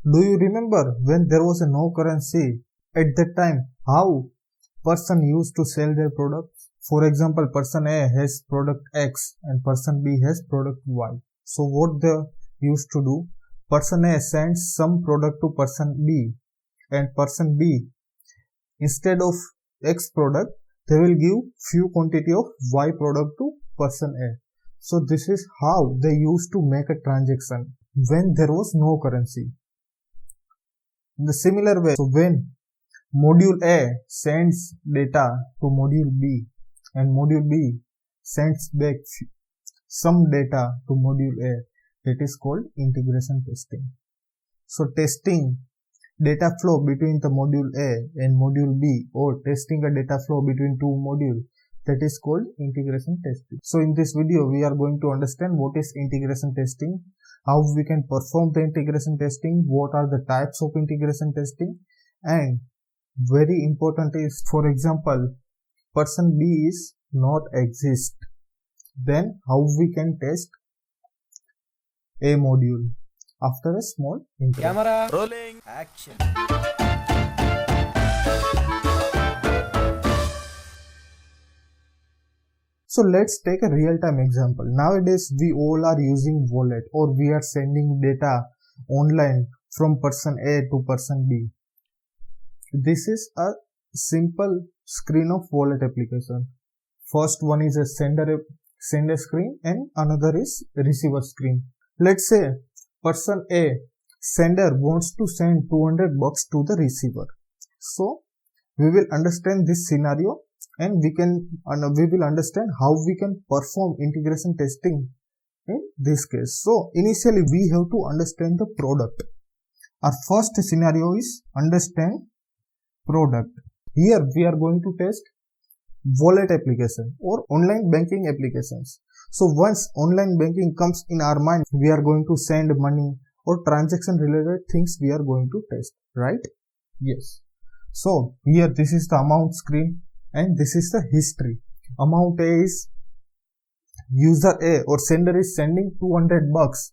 Do you remember when there was a no currency? At that time, how person used to sell their products? For example, person A has product X and person B has product Y. So what they used to do? Person A sends some product to person B, and person B, instead of X product, they will give few quantity of Y product to person A. So this is how they used to make a transaction when there was no currency. In the similar way, so when module A sends data to module B and module B sends back some data to module A, that is called integration testing. So testing data flow between the module A and module B, or testing a data flow between two modules, that is called integration testing. So in this video we are going to understand what is integration testing, how we can perform the integration testing, what are the types of integration testing, and very important is, for example, person B is not exist, then how we can test a module after a small intro. Camera rolling, action. So let's take a real-time example. Nowadays we all are using wallet, or we are sending data online from person A to person B. This is a simple screen of wallet application. First one is a sender screen and another is receiver screen. Let's say person A, sender, wants to send 200 bucks to the receiver. So we will understand this scenario and we will understand how we can perform integration testing in this case. So initially we have to understand the product. Our first scenario is understand product. Here we are going to test wallet application or online banking applications. So once online banking comes in our mind, we are going to send money or transaction related things we are going to test, right? Yes. So here this is the amount screen and this is the history. Amount A is user A or sender is sending 200 bucks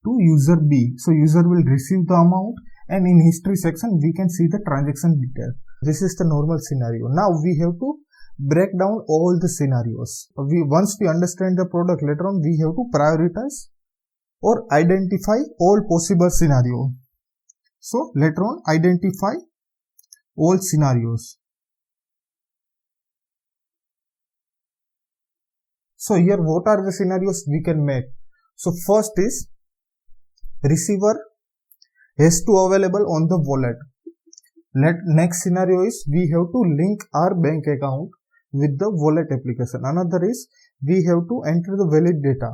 to user B. So user will receive the amount, and in history section we can see the transaction detail. This is the normal scenario. Now we have to break down all the scenarios. Once we understand the product, later on we have to prioritize or identify all possible scenarios. So later on identify all scenarios. So here what are the scenarios we can make? So first is receiver has to available on the wallet. Next scenario is we have to link our bank account with the wallet application. Another is we have to enter the valid data.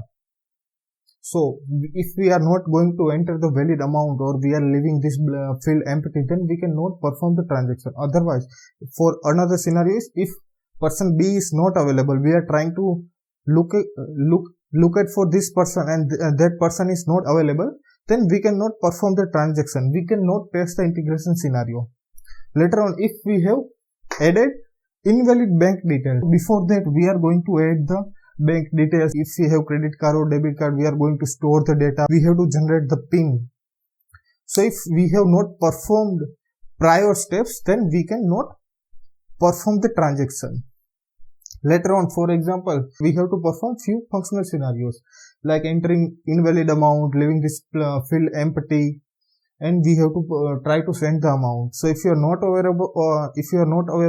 So if we are not going to enter the valid amount or we are leaving this field empty, then we cannot perform the transaction. Otherwise, for another scenario is if person B is not available, we are trying to look at for this person and that person is not available, then we cannot perform the transaction. We cannot test the integration scenario. Later on, if we have added invalid bank details, before that we are going to add the bank details. If we have credit card or debit card, we are going to store the data. We have to generate the PIN. So if we have not performed prior steps, then we cannot perform the transaction. Later on, for example, we have to perform few functional scenarios like entering invalid amount, leaving this field empty, and we have to try to send the amount. So if you are not aware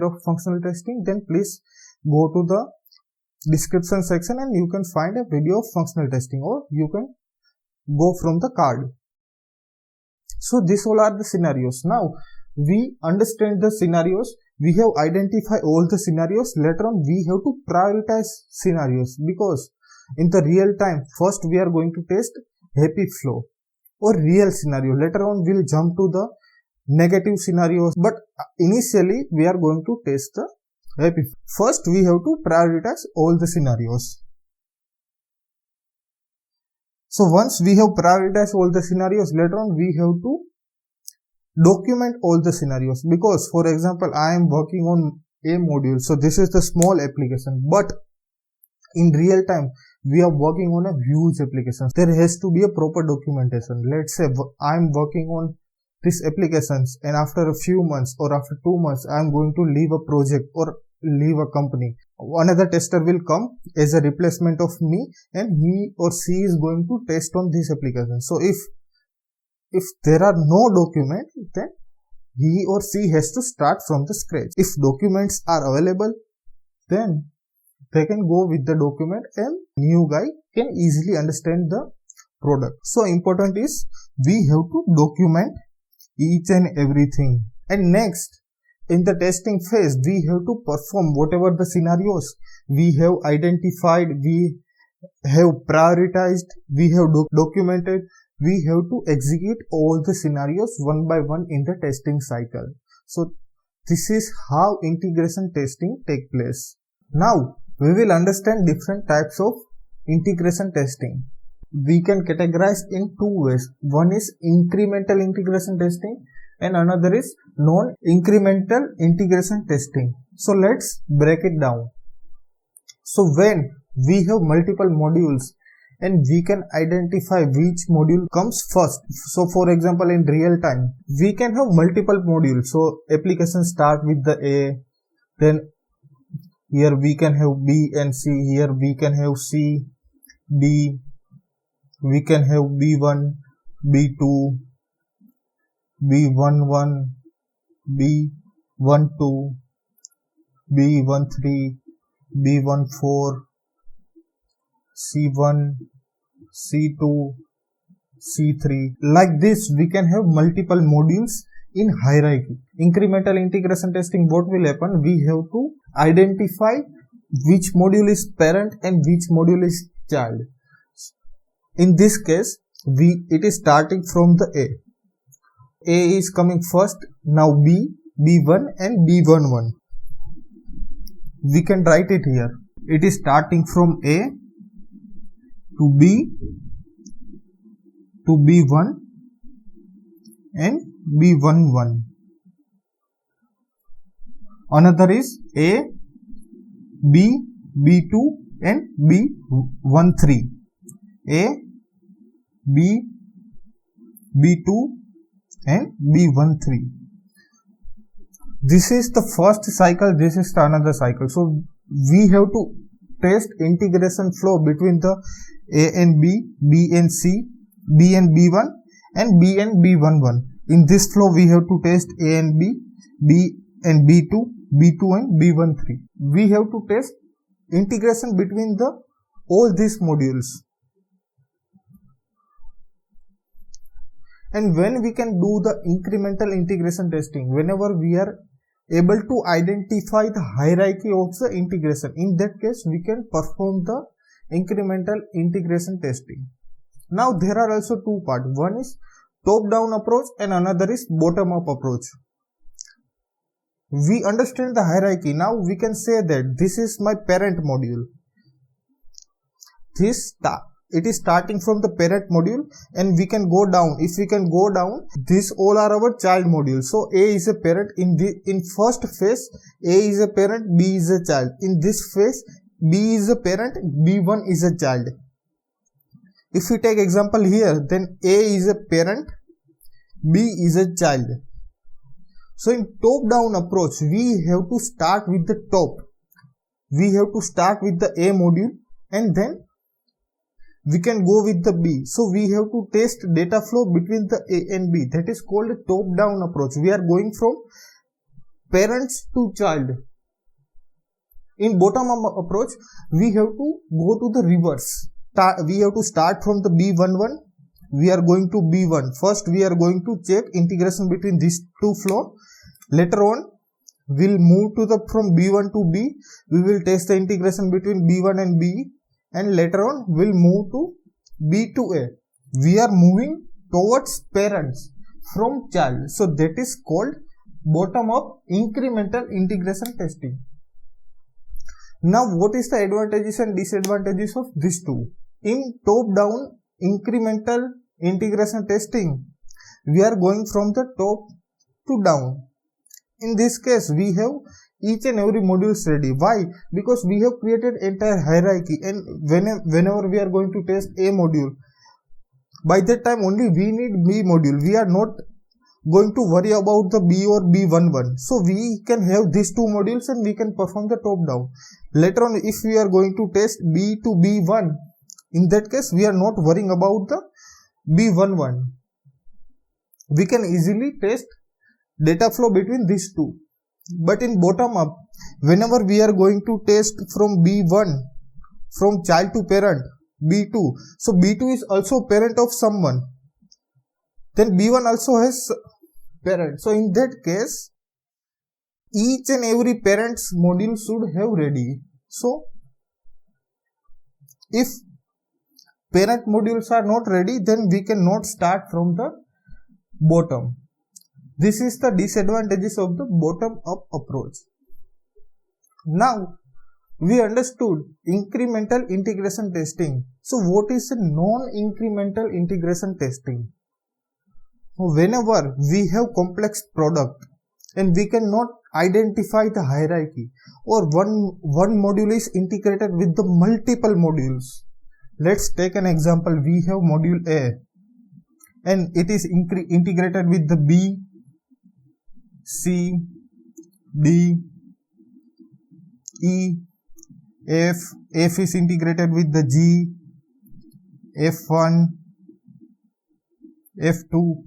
of functional testing, then please go to the description section and you can find a video of functional testing, or you can go from the card. So these all are the scenarios. Now we understand the scenarios. We have identified all the scenarios. Later on we have to prioritize scenarios, because in the real time, first we are going to test happy flow or real scenario. Later on we'll jump to the negative scenarios, but initially we are going to test the happy. First we have to prioritize all the scenarios. So once we have prioritized all the scenarios, later on we have to document all the scenarios, because for example I am working on a module, so this is the small application, but in real time we are working on a huge application. There has to be a proper documentation. Let's say I am working on these applications, and after a few months or after 2 months I am going to leave a project or leave a company, another tester will come as a replacement of me, and he or she is going to test on this application. So if there are no documents, then he or she has to start from the scratch. If documents are available, then they can go with the document and new guy can easily understand the product. So important is we have to document each and everything. And next, in the testing phase, we have to perform whatever the scenarios we have identified, we have prioritized, we have documented. We have to execute all the scenarios one by one in the testing cycle. So this is how integration testing take place. Now we will understand different types of integration testing. We can categorize in two ways. One is incremental integration testing and another is non-incremental integration testing. So let's break it down. So when we have multiple modules and we can identify which module comes first. So for example, in real time, we can have multiple modules. So applications start with the A, then here we can have B and C, here we can have C, D, we can have B1, B2, B11, B12, B13, B14, C1, C2, C3. Like this, we can have multiple modules in hierarchy. Incremental integration testing, what will happen? We have to identify which module is parent and which module is child. In this case, it is starting from the A. A is coming first, now B, B1 and B11. We can write it here. It is starting from A to B to B1 and B11. Another is A, B, B2 and B13. A, B, B2 and B13. This is the first cycle, this is the another cycle. So we have to test integration flow between the A and B, B and C, B and B1 and B and B11. In this flow we have to test A and B, B and B2, B2 and B13. We have to test integration between all these modules. And when we can do the incremental integration testing, whenever we are able to identify the hierarchy of the integration, in that case we can perform the incremental integration testing. Now there are also two parts. One is top down approach and another is bottom up approach. We understand the hierarchy. Now we can say that this is my parent module. It is starting from the parent module and we can go down. If we can go down, these all are our child modules. So A is a parent. In first phase, A is a parent, B is a child. In this phase, B is a parent, B1 is a child. If we take example here, then A is a parent, B is a child. So in top down approach, we have to start with the top. We have to start with the A module and then we can go with the B. So we have to test data flow between the A and B. That is called a top down approach. We are going from parents to child. In bottom up approach, we have to go to the reverse. We have to start from the B11. We are going to B1. First we are going to check integration between these two flow. Later on, we'll move to from B1 to B. We will test the integration between B1 and B. And later on, we'll move to B to A. We are moving towards parents from child. So that is called bottom up incremental integration testing. Now what is the advantages and disadvantages of these two? In top down incremental integration testing, we are going from the top to down. In this case, we have each and every modules ready. Why? Because we have created entire hierarchy, and whenever we are going to test A module, by that time only we need B module. We are not going to worry about the B or B11. So we can have these two modules and we can perform the top down. Later on, if we are going to test B to B1, in that case we are not worrying about the B11. We can easily test data flow between these two. But in bottom up, whenever we are going to test from B1, from child to parent, B2, so B2 is also parent of someone, then B1 also has parent. So in that case, each and every parent's module should have ready. So if parent modules are not ready, then we cannot start from the bottom. This is the disadvantages of the bottom up approach. Now we understood incremental integration testing. So what is a non-incremental integration testing? Whenever we have complex product and we cannot identify the hierarchy, or one module is integrated with the multiple modules. Let's take an example. We have module A and it is integrated with the B, C, D, E, F is integrated with the G, F1, F2.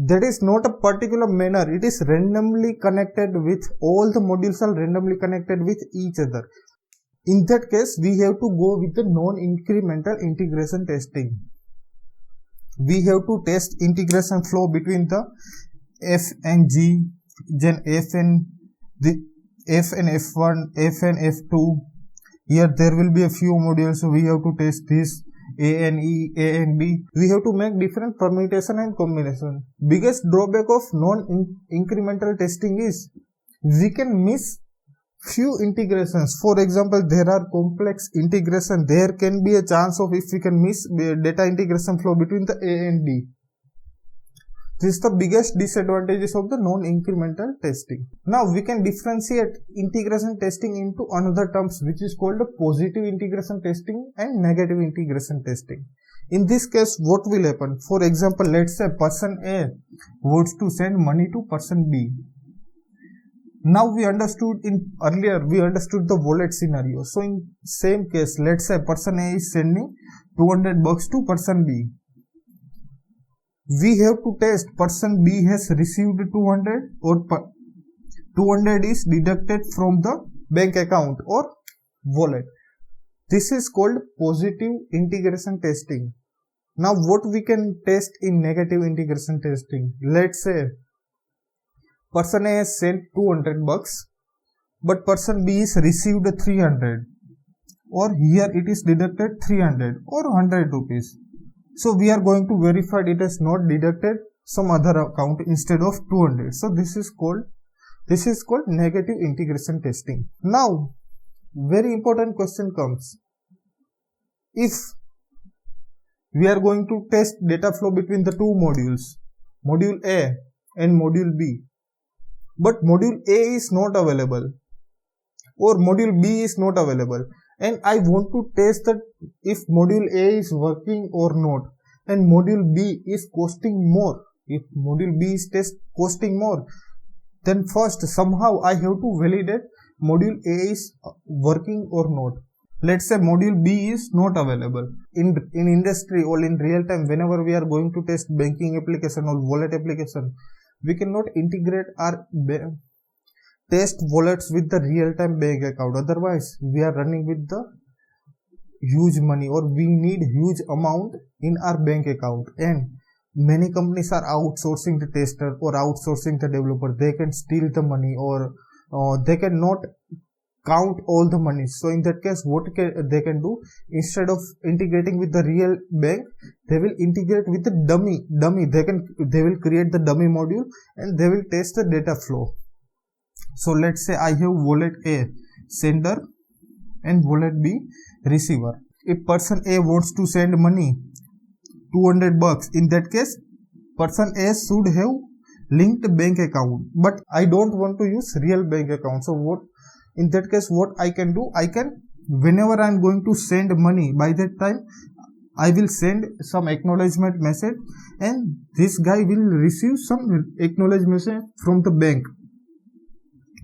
That is not a particular manner. It is randomly connected with, all the modules are randomly connected with each other. In that case, we have to go with the non-incremental integration testing. We have to test integration flow between the F and G, then F and F1, F and F2. Here there will be a few modules, so we have to test this. A and E, A and B. We have to make different permutation and combination. Biggest drawback of non-incremental testing is we can miss few integrations. For example, there are complex integration. There can be a chance of if we can miss data integration flow between the A and D. This is the biggest disadvantages of the non-incremental testing. Now we can differentiate integration testing into another terms, which is called the positive integration testing and negative integration testing. In this case, what will happen? For example, let's say person A wants to send money to person B. Now we understood earlier the wallet scenario. So in same case, let's say person A is sending $200 to person B. We have to test person B has received 200 or 200 is deducted from the bank account or wallet. This is called positive integration testing. Now what we can test in negative integration testing? Let's say person A has sent $200 but person B is received 300, or here it is deducted 300 or 100 rupees. So we are going to verify it has not deducted some other account instead of 200. So this is called negative integration testing. Now very important question comes. If we are going to test data flow between the two modules, module A and module B, but module A is not available or module B is not available, and I want to test that if module A is working or not, and module B is costing more. If module B is costing more, then first somehow I have to validate module A is working or not. Let's say module B is not available. In industry or in real time, whenever we are going to test banking application or wallet application, we cannot integrate our test wallets with the real-time bank account. Otherwise, we are running with the huge money, or we need huge amount in our bank account. And many companies are outsourcing the tester or outsourcing the developer. They can steal the money, or they cannot count all the money. So in that case, what they can do, instead of integrating with the real bank, they will integrate with the dummy. They will create the dummy module and they will test the data flow. So let's say I have wallet A sender and wallet B receiver. If person A wants to send money $200, in that case person A should have linked bank account, but I don't want to use real bank account. So in that case what I can do, whenever I am going to send money, by that time I will send some acknowledgement message, and this guy will receive some acknowledgement message from the bank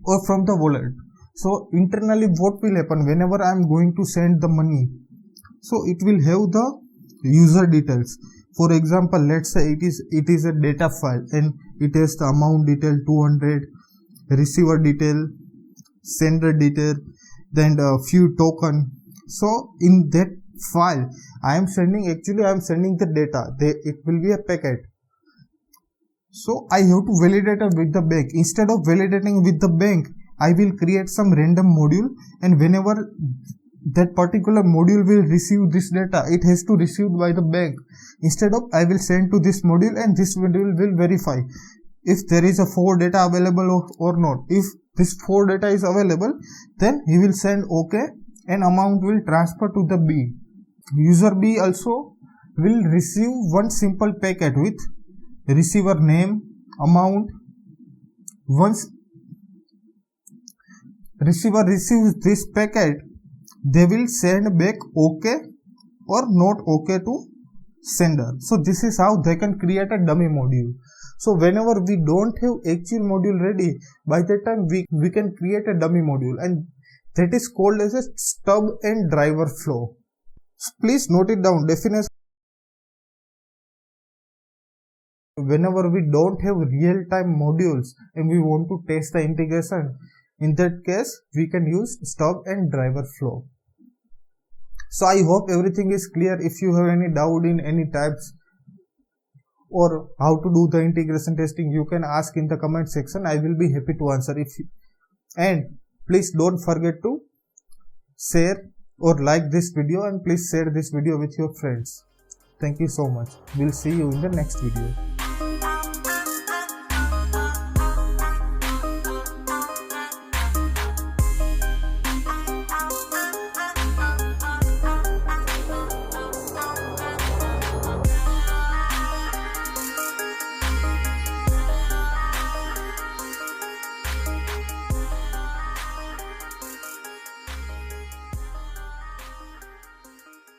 or from the wallet. So internally what will happen whenever I am going to send the money? So it will have the user details. For example, let's say it is a data file and it has the amount detail 200, receiver detail, sender detail, then a few token. So in that file I am sending the data. It will be a packet. So I have to validate it with the bank. Instead of validating with the bank, I will create some random module, and whenever that particular module will receive this data, it has to receive by the bank. Instead of, I will send to this module, and this module will verify if there is a 4 data available or not. If this 4 data is available, then he will send OK, and amount will transfer to the B. User B also will receive one simple packet with receiver name, amount. Once receiver receives this packet, they will send back OK or not OK to sender. So this is how they can create a dummy module. So whenever we don't have actual module ready, by that time we can create a dummy module, and that is called as a stub and driver flow. So please note it down. Definition: whenever we don't have real-time modules and we want to test the integration, in that case we can use stub and driver flow. So I hope everything is clear. If you have any doubt in any types or how to do the integration testing, you can ask in the comment section. I will be happy to answer. And please don't forget to share or like this video, and please share this video with your friends. Thank you so much. We'll see you in the next video.